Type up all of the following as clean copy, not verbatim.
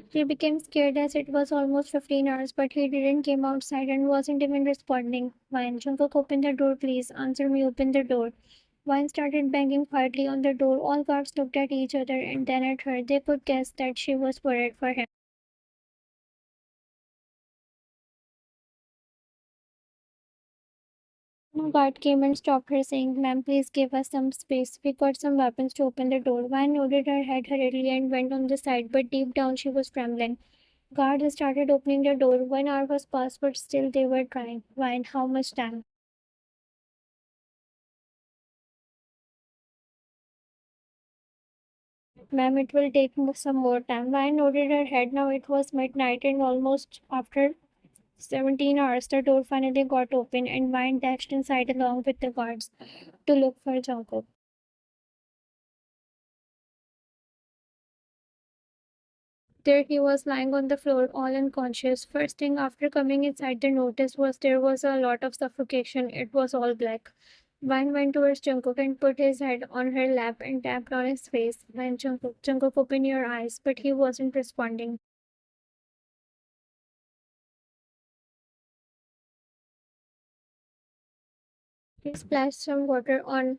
He became scared as it was almost 15 hours, but he didn't came outside and wasn't even responding. Wine, Jungkook, open the door, please. Answer me, open the door. Wine started banging quietly on the door. All guards looked at each other and then at her. They could guess that she was worried for him. No guard came and stopped her, saying, Ma'am, please give us some space. We got some weapons to open the door. Wine nodded her head hurriedly and went on the side, but deep down she was trembling. Guards started opening the door. 1 hour was past, but still they were trying. Wine, how much time? Ma'am, it will take some more time. Wine nodded her head. Now it was midnight and almost after 17 hours, the door finally got open and Wine dashed inside along with the guards to look for Jungkook. There he was lying on the floor, all unconscious. First thing after coming inside, the notice was there was a lot of suffocation. It was all black. Wine went towards Jungkook and put his head on her lap and tapped on his face. When Jungkook, open your eyes, but he wasn't responding. He splashed some water on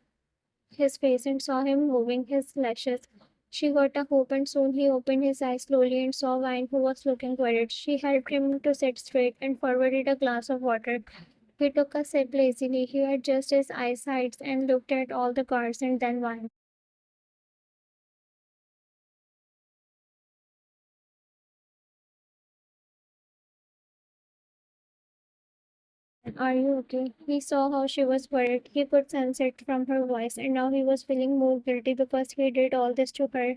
his face and saw him moving his lashes. She got a hope and soon he opened his eyes slowly and saw Wine who was looking worried. She helped him to sit straight and forwarded a glass of water. He took a sip lazily. He adjusted his eyesight and looked at all the cars and then Wine. Are you okay? He saw how she was worried. He could sense it from her voice and now he was feeling more guilty because he did all this to her,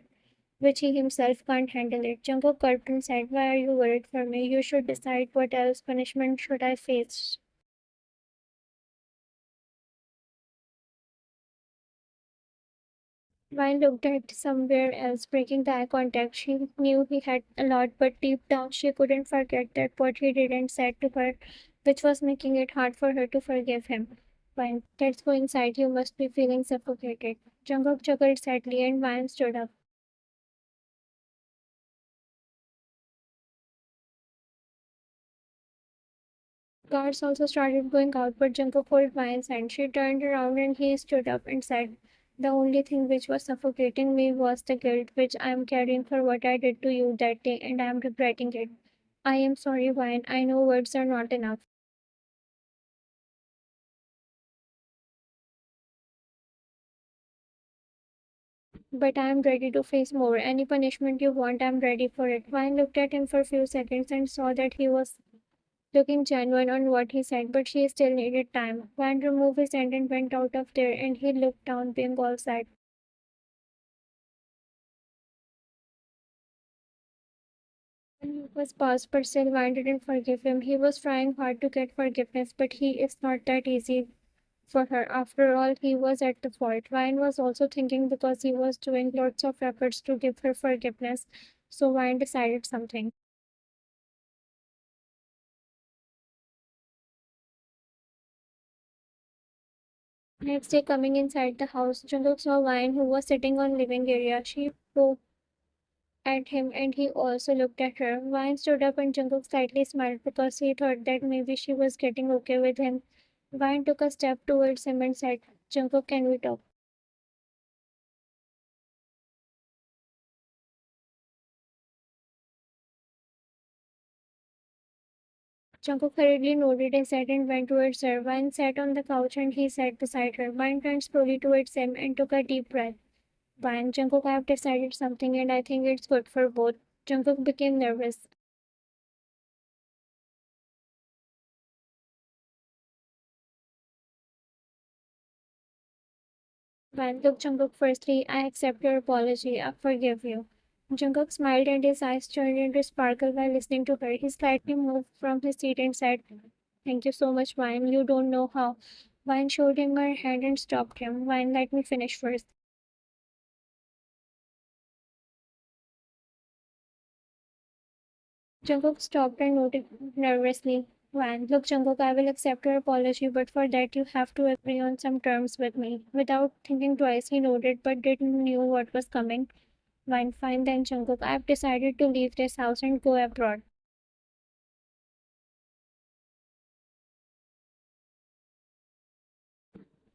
which he himself can't handle it. Jungkook gulped and said, why are you worried for me? You should decide what else punishment should I face. Vine looked at somewhere else, breaking the eye contact. She knew he had a lot, but deep down she couldn't forget that what he did and said to her, which was making it hard for her to forgive him. Vine, let's go inside. You must be feeling suffocated. Jungkook chuckled sadly and Vine stood up. Guards also started going out, but Jungkook pulled Vine's hand. She turned around and he stood up and said, the only thing which was suffocating me was the guilt which I am carrying for what I did to you that day, and I am regretting it. I am sorry, Vine. I know words are not enough. But I am ready to face more. Any punishment you want, I am ready for it. Vine looked at him for a few seconds and saw that he was looking genuine on what he said, but she still needed time. Vine removed his hand and went out of there, and he looked down, being all sad. He was past, but still Vine didn't forgive him. He was trying hard to get forgiveness, but he is not that easy for her. After all, he was at the fault. Vine was also thinking because he was doing lots of efforts to give her forgiveness, so Vine decided something. Next day, coming inside the house, Jungkook saw Vine, who was sitting on living area. She poked at him, and he also looked at her. Vine stood up, and Jungkook slightly smiled because he thought that maybe she was getting okay with him. Vine took a step towards him and said, Jungkook, can we talk? Jungkook hurriedly nodded his head and went towards her. Vine sat on the couch and he sat beside her. Vine turned slowly towards him and took a deep breath. Vine, Jungkook, I have decided something and I think it's good for both. Jungkook became nervous. Vine, look, Jungkook, firstly, I accept your apology. I forgive you. Jungkook smiled and his eyes turned into sparkle while listening to her. He slightly moved from his seat and said, thank you so much, Vine. You don't know how. Vine showed him her hand and stopped him. Vine, let me finish first. Jungkook stopped and nodded nervously. Van, look, Jungkook, I will accept your apology, but for that you have to agree on some terms with me. Without thinking twice, he nodded but didn't know what was coming. Fine then, Jungkook. I've decided to leave this house and go abroad.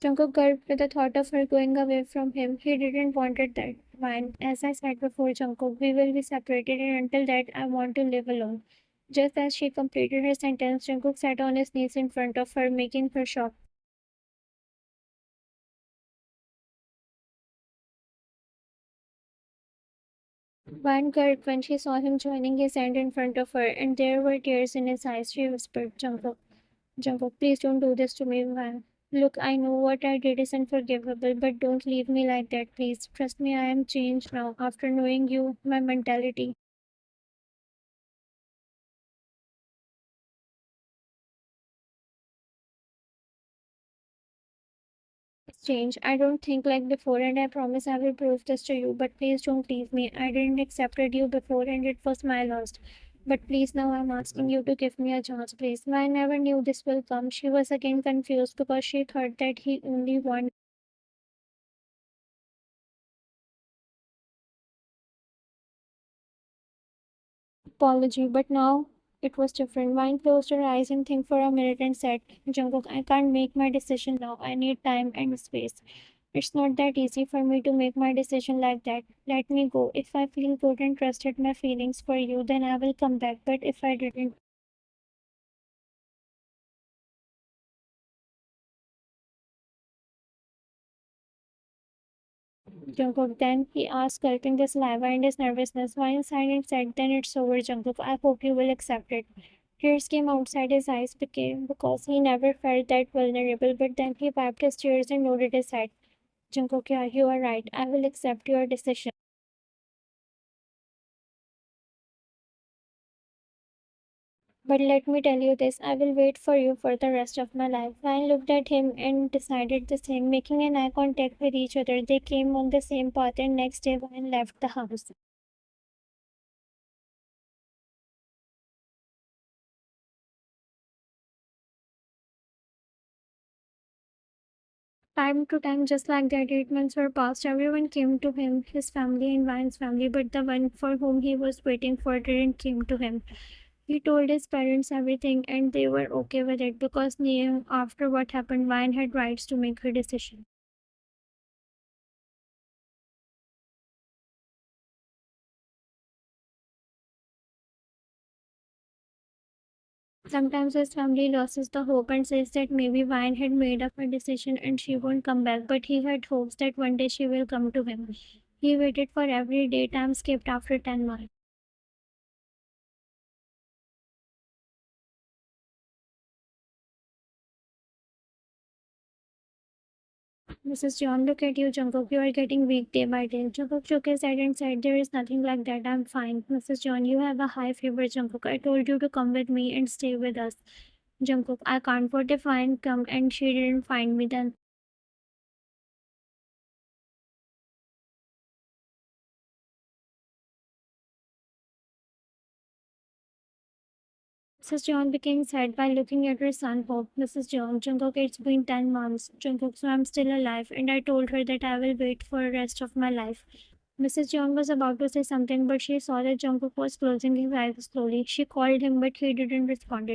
Jungkook gulped with the thought of her going away from him. He didn't want it that. Fine. As I said before, Jungkook, we will be separated, and until that, I want to live alone. Just as she completed her sentence, Jungkook sat on his knees in front of her, making her shock. Van gulped when she saw him joining his hand in front of her, and there were tears in his eyes. She whispered, Jungkook, please don't do this to me, Van. Look, I know what I did is unforgivable, but don't leave me like that, please. Trust me, I am changed now after knowing you, my mentality. It's changed. I don't think like before, and I promise I will prove this to you. But please don't leave me. I didn't accepted you before, and it was my loss. But please, now I'm asking you to give me a chance, please. I never knew this will come. She was again confused because she thought that he only wanted apology, but now it was different. Vine closed her eyes and think for a minute and said, Jungkook, I can't make my decision now. I need time and space. It's not that easy for me to make my decision like that. Let me go. If I feel good and trusted my feelings for you, then I will come back. But if I didn't, Jungkook, then he asked, gulping the saliva and his nervousness. Vine sighed and said, then it's over, Jungkook. I hope you will accept it. Tears came outside his eyes because he never felt that vulnerable, but then he wiped his tears and nodded his head. Jungkook, yeah, you are right. I will accept your decision. But let me tell you this, I will wait for you for the rest of my life. I looked at him and decided the same, making an eye contact with each other. They came on the same path and next day Vine left the house. Time to time, just like that, 8 months were passed. Everyone came to him, his family and Vine's family, but the one for whom he was waiting for didn't came to him. He told his parents everything and they were okay with it because after what happened, Vine had rights to make her decision. Sometimes his family loses the hope and says that maybe Vine had made up her decision and she won't come back, but he had hopes that one day she will come to him. He waited for every day, time skipped after 10 months. Mrs. John, look at you, Jungkook. You are getting weak day by day. Jungkook shook his head and said, there is nothing like that. I'm fine. Mrs. John, you have a high fever, Jungkook. I told you to come with me and stay with us. Jungkook, I can't. What if I come and she didn't find me then? Mrs. John became sad by looking at her son Hope. Mrs. John, Jungkook, it's been 10 months. Jungkook, so I'm still alive, and I told her that I will wait for the rest of my life. Mrs. John was about to say something, but she saw that Jungkook was closing his eyes slowly. She called him, but he didn't respond.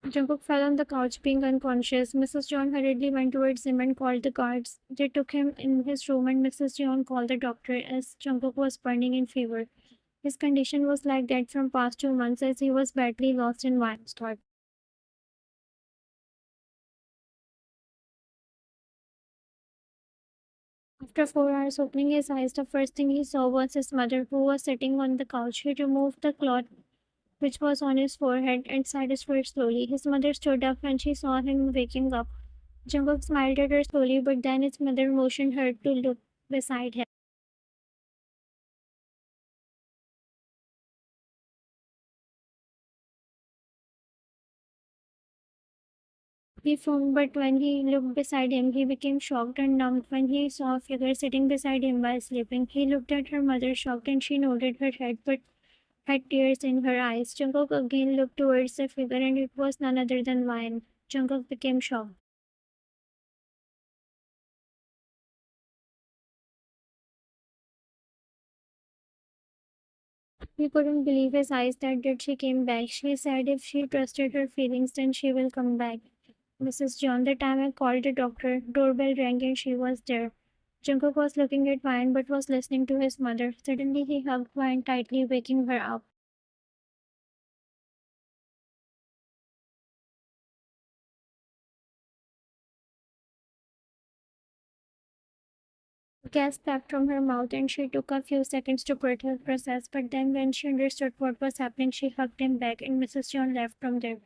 Jungkook fell on the couch, being unconscious. Mrs. John hurriedly went towards him and called the guards. They took him in his room, and Mrs. John called the doctor as Jungkook was burning in fever. His condition was like that from past 2 months as he was badly lost in Vine's thought. After 4 hours opening his eyes, the first thing he saw was his mother, who was sitting on the couch. He removed the cloth which was on his forehead and sighed his forehead slowly. His mother stood up when she saw him waking up. Jungkook smiled at her slowly, but then his mother motioned her to look beside him. He frowned, but when he looked beside him, he became shocked and numbed when he saw a figure sitting beside him while sleeping. He looked at her mother, shocked, and she nodded her head, but had tears in her eyes. Jungkook again looked towards the figure and it was none other than Wine. Jungkook became shocked. He couldn't believe his eyes that she came back. She said if she trusted her feelings then she will come back. Mrs. John, the time I called the doctor, doorbell rang and she was there. Jungkook was looking at Wine but was listening to his mother. Suddenly he hugged Wine tightly, waking her up. Gas left from her mouth and she took a few seconds to process, but then when she understood what was happening, she hugged him back and Mrs. John left from there.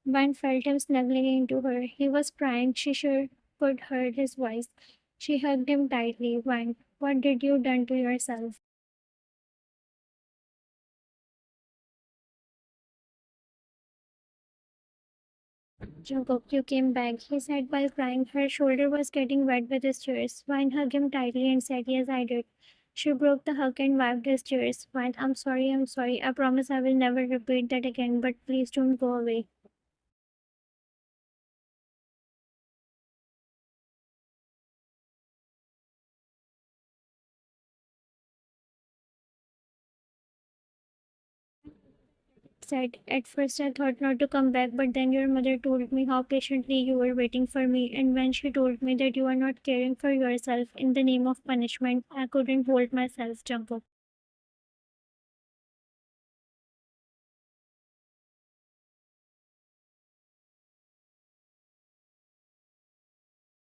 Vine felt him snuggling into her. He was crying. She sure could hear his voice. She hugged him tightly. Vine, what did you done to yourself? Jungkook, you came back, he said while crying. Her shoulder was getting wet with his tears. Vine hugged him tightly and said, yes, I did. She broke the hug and wiped his tears. Vine, I'm sorry, I'm sorry. I promise I will never repeat that again, but please don't go away. Said, at first I thought not to come back, but then your mother told me how patiently you were waiting for me, and when she told me that you are not caring for yourself in the name of punishment, I couldn't hold myself, Jungkook.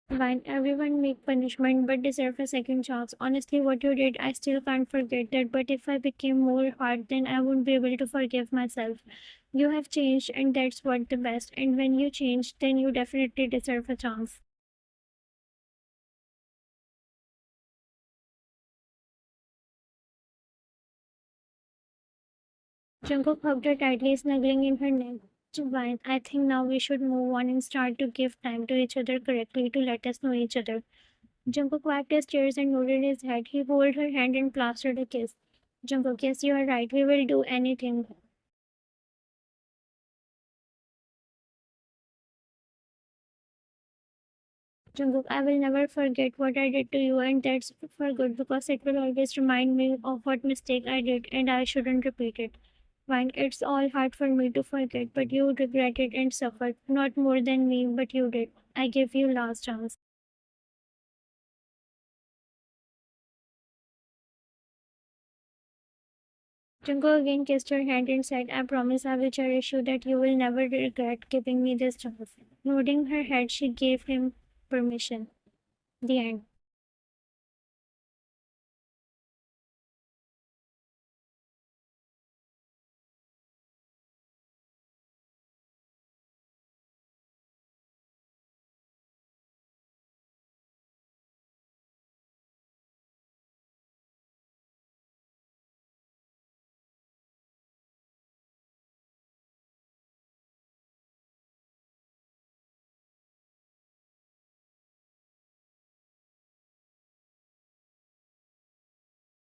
Fine, everyone make punishment but deserve a second chance. Honestly, what you did, I still can't forget that. But if I became more hard, then I won't be able to forgive myself. You have changed, and that's what the best. And when you change, then you definitely deserve a chance. Jungkook hugged her tightly, snuggling in her neck. Fine, I think now we should move on and start to give time to each other correctly to let us know each other. Jungkook wiped his tears and nodded his head. He held her hand and plastered a kiss. Jungkook, yes, you are right. We will do anything. Jungkook, I will never forget what I did to you, and that's for good because it will always remind me of what mistake I did, and I shouldn't repeat it. Fine, it's all hard for me to forget, but you regretted and suffered. Not more than me, but you did. I give you last chance. Jungkook again kissed her hand and said, I promise I will cherish you that you will never regret giving me this chance. Nodding her head, she gave him permission. The end.